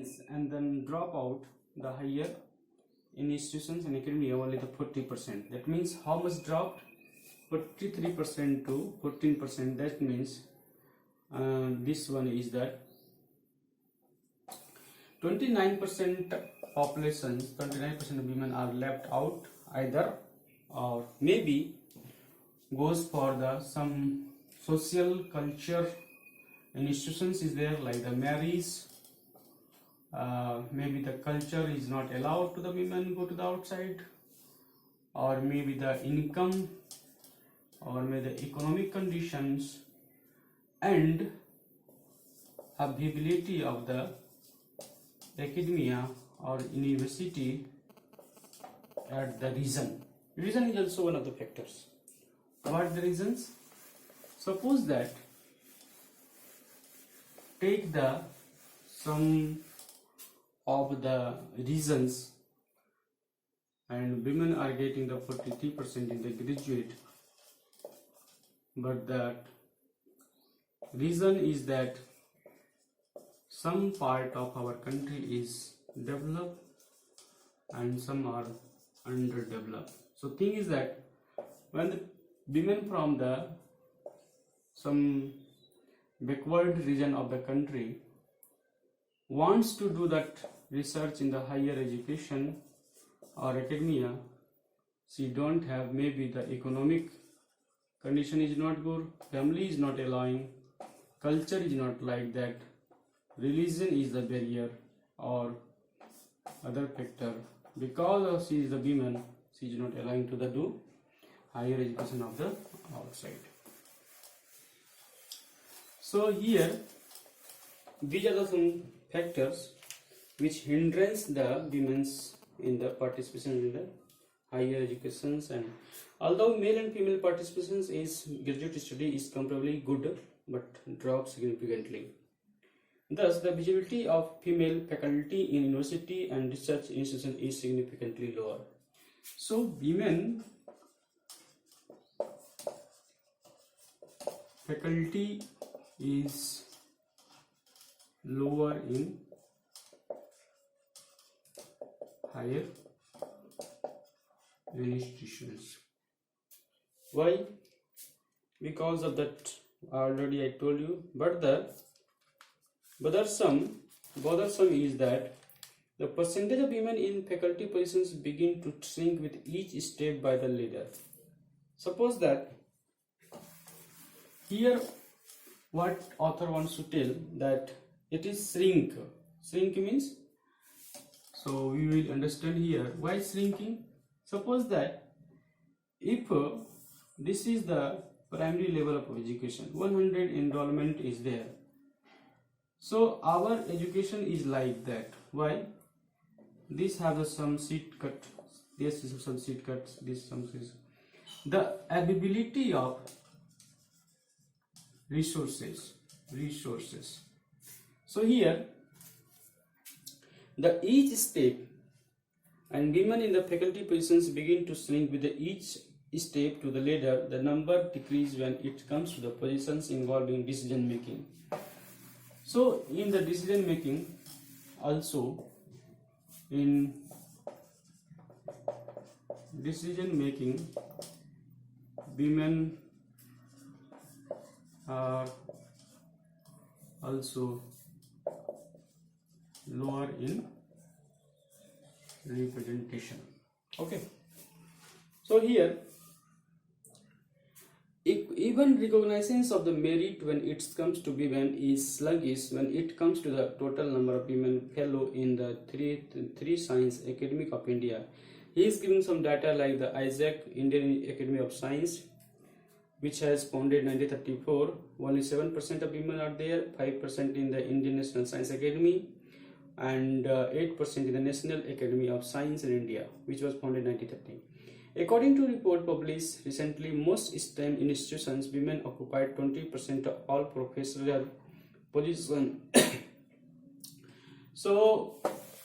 science and then drop out the higher in institutions and academia only the 40%. That means how much dropped? 43% to 14%. That means this one is that 29% populations, 29% of women are left out either, or maybe goes for the some social culture institutions is there, like the marriage, maybe the culture is not allowed to the women go to the outside, or maybe the income, or maybe the economic conditions and availability of the academia or university at the region. Region is also one of the factors. What the reasons? Suppose that take the some of the reasons and women are getting the 43% in the graduate, but that reason is that some part of our country is developed and some are underdeveloped. So thing is that when the women from the some backward region of the country wants to do that research in the higher education or academia, she don't have, maybe the economic condition is not good, family is not allowing, culture is not like that, religion is the barrier or other factor. Because of she is the woman, she is not allowing to the do higher education of the outside. So here these are the some factors which hindrance the women's in the participation in the higher educations. And although male and female participation is graduate study is comparably good, but drops significantly. Thus, the visibility of female faculty in university and research institutions is significantly lower. So, women faculty is lower in higher institutions. Why? Because of that already I told you. But the bothersome is that the percentage of women in faculty positions begin to shrink with each step by the leader. Suppose that here what author wants to tell that it is shrink. Shrink means, so we will understand here why shrinking. Suppose that if this is the primary level of education, 100 enrollment is there. So our education is like that. Why? This has some seat cut, this is some seat cuts, this some seat. The availability of resources. So here the each step and women in the faculty positions begin to shrink with the each step to the ladder. The number decrease when it comes to the positions involving decision making. So in the decision making also, in decision making women are also lower in representation. Okay, so here even recognitions of the merit when it comes to women is sluggish when it comes to the total number of women fellow in the three science academic of India. He is giving some data like the Isaac Indian Academy of Science, which has founded 1934. Only 7% of women are there, 5% in the Indian National Science Academy, and 8% in the National Academy of Science in India, which was founded in 1930. According to a report published recently, most STEM institutions, women occupied 20% of all professional positions. So,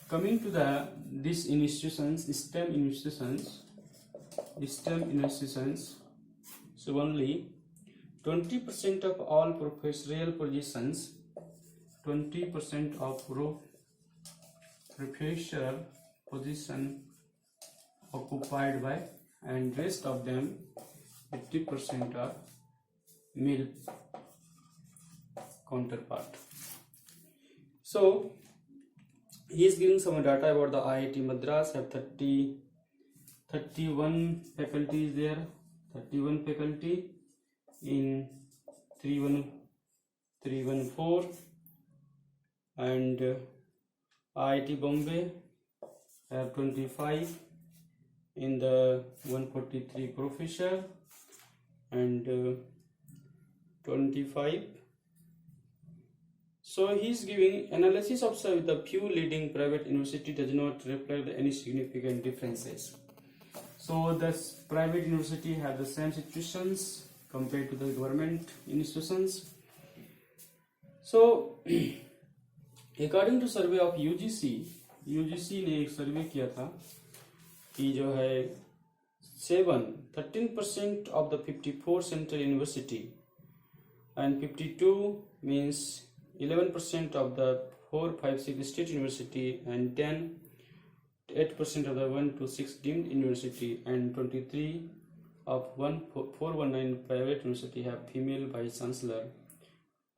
coming to these institutions, STEM institutions, so only 20% of all professional positions, 20% of professor position occupied by, and rest of them 50% are male counterpart. So he is giving some data about the IIT Madras have 31 faculties there, 31 faculty in 314, and IIT Bombay have 25 in the 143 professor and 25. So he is giving analysis of the few leading private university does not reflect any significant differences. So the private university have the same situations compared to the government institutions. So according to survey of UGC ने एक सर्वे किया था कि जो है 13% of the 54 central university and 52 means 11% of the 4, 5, 6 state university and 8% of the 1 to 6 deemed university and 23 of 419 private university have female vice chancellor.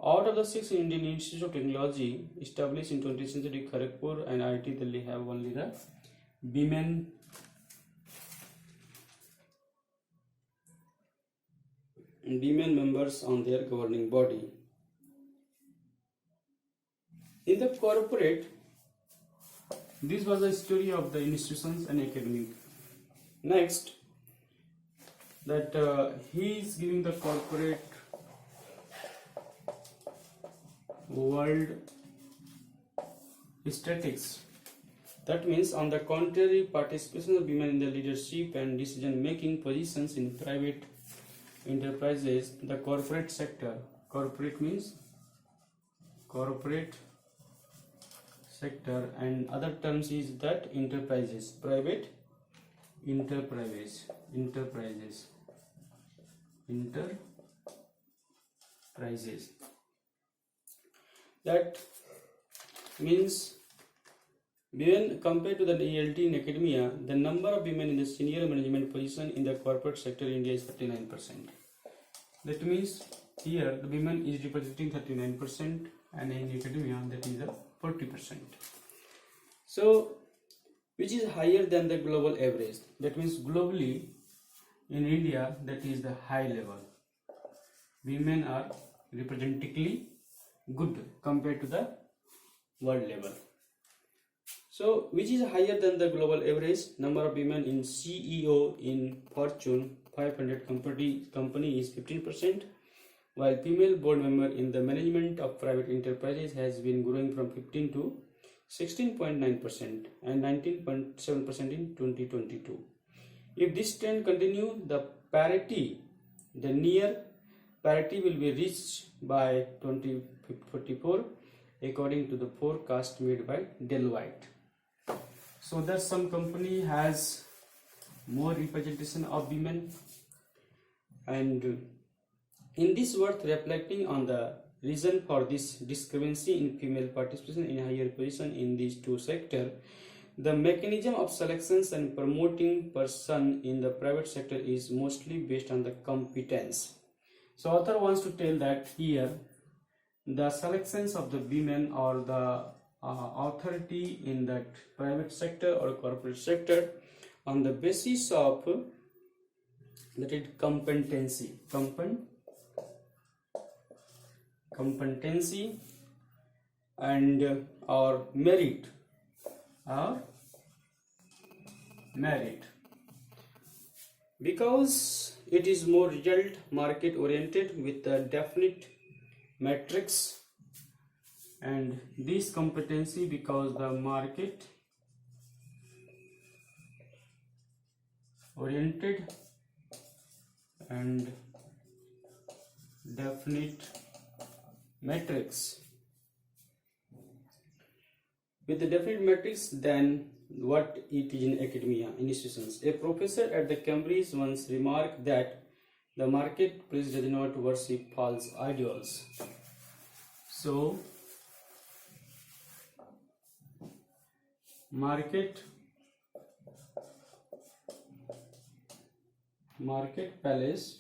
Out of the 6 Indian Institute of Technology established in 20th century, Kharagpur and IIT Delhi have only the women members on their governing body. In the corporate, this was the story of the institutions and academic. Next, that he is giving the corporate world statistics. That means, on the contrary, participation of women in the leadership and decision-making positions in private enterprises, the corporate sector. Corporate means corporate sector, and other terms is that enterprises, private enterprises. That means women compared to the ELT in academia, the number of women in the senior management position in the corporate sector in India is 39%. That means here the women is representing 39% and in academia that is 40%. So which is higher than the global average. That means globally in India that is the high level. Women are representatively good compared to the world level. So which is higher than the global average? Number of women in CEO in Fortune 500 company is 15%, while female board member in the management of private enterprises has been growing from 15 to 16.9% and 19.7% in 2022. If this trend continue, the near parity will be reached by 2044 according to the forecast made by Deloitte. So that some company has more representation of women, and in this worth reflecting on the reason for this discrepancy in female participation in higher position in these two sectors. The mechanism of selections and promoting person in the private sector is mostly based on the competence. So author wants to tell that here the selections of the women or the authority in that private sector or corporate sector on the basis of that is competency and or merit because it is more result market oriented with a definite metrics, and this competency because the market oriented and definite metrics. With the definite metrics than what it is in academia institutions. A professor at the Cambridge once remarked that the marketplace does not worship false ideals. So Market palace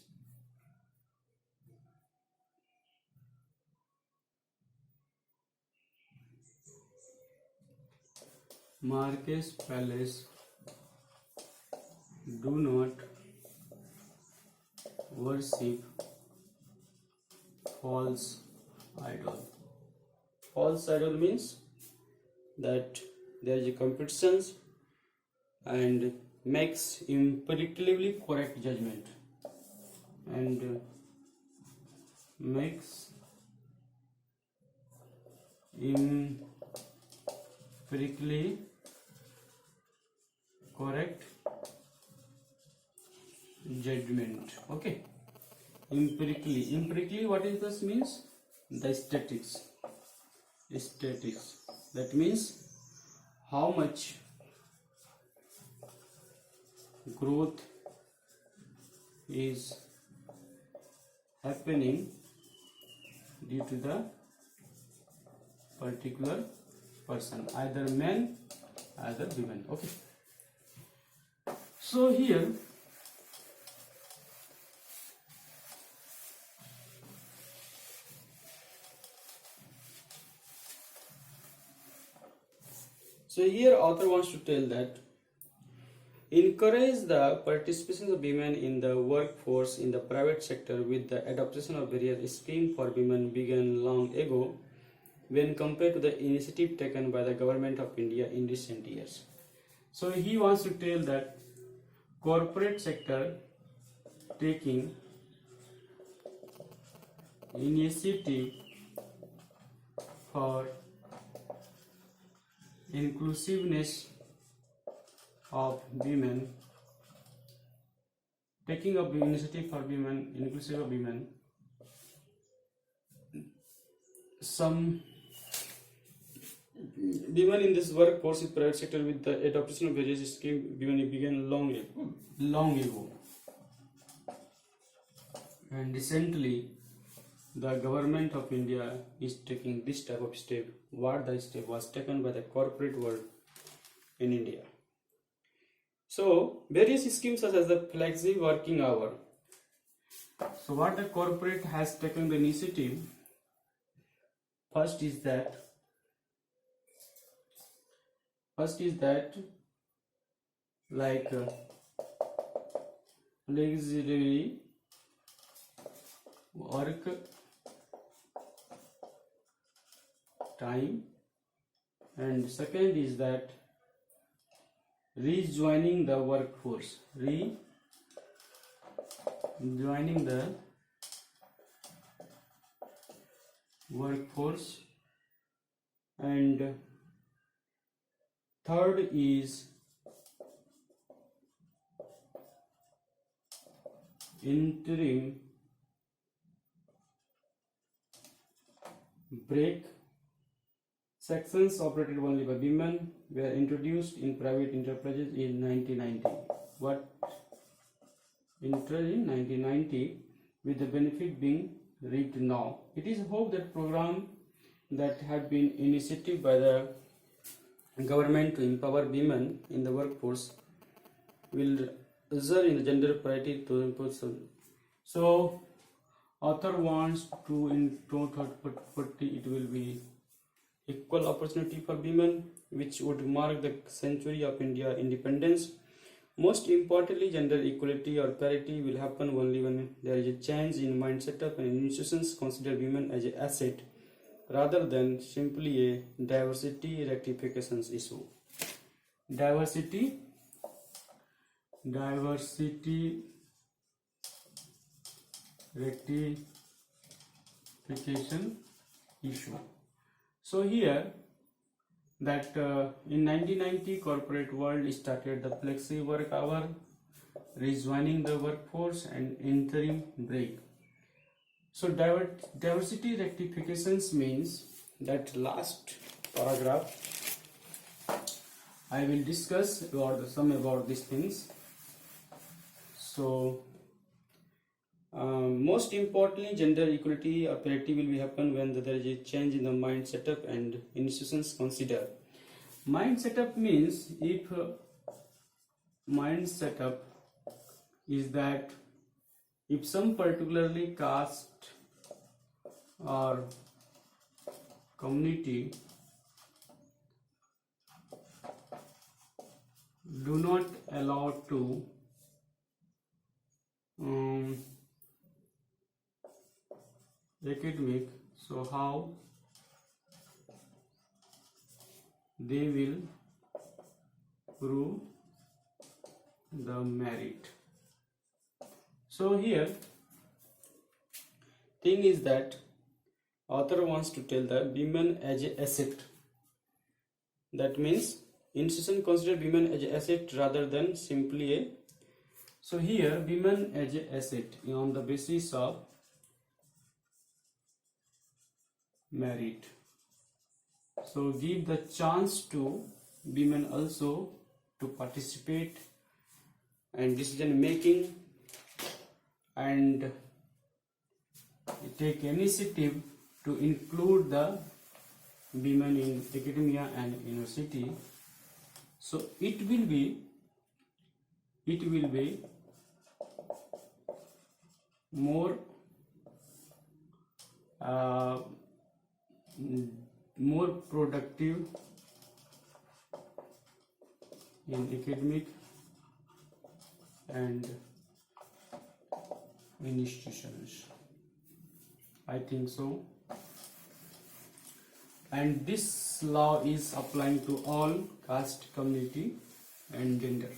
do not worship false idol. False idol means that there is a competition and makes empirically correct judgment and makes empirically correct judgment. Okay, empirically what is this means? The statistics. That means how much growth is happening due to the particular person, either man, either women. Okay, so here author wants to tell that encourage the participation of women in the workforce in the private sector with the adoption of various schemes for women began long ago when compared to the initiative taken by the government of India in recent years. So he wants to tell that corporate sector taking initiative for inclusiveness of women, taking up initiative for women, inclusive of women. Some women in this workforce in private sector with the adoption of various schemes began long ago, and recently the government of India is taking this type of step. What the step was taken by the corporate world in India. So various schemes such as the flexi working hour. So what the corporate has taken the initiative, first is that like flexi work time, and second is that rejoining the workforce, and third is interim break. Sections operated only by women were introduced in private enterprises in 1990. Entered in 1990, with the benefit being reaped now. It is hoped that program that had been initiated by the government to empower women in the workforce will result in the gender parity to impose. So, author wants to in 2040 it will be equal opportunity for women, which would mark the century of India independence. Most importantly, gender equality or parity will happen only when there is a change in mindset and institutions consider women as an asset rather than simply a diversity rectifications issue. Diversity rectification issue. So here that in 1990 corporate world started the flexi work hour, rejoining the workforce and interim break. So diversity rectifications means that last paragraph I will discuss about these things. So most importantly, gender equality or parity will be happen when there is a change in the mind setup and institutions consider. Mind setup means if mind setup is that if some particularly caste or community do not allow to academic, so how they will prove the merit. So here thing is that author wants to tell the women as a asset. That means institution consider women as a asset rather than simply a. So here women as a asset on the basis of merit. So give the chance to women also to participate and decision making and take initiative to include the women in academia and university. So it will be more more productive in academic and institutions. I think so. And this law is applying to all caste, community and gender.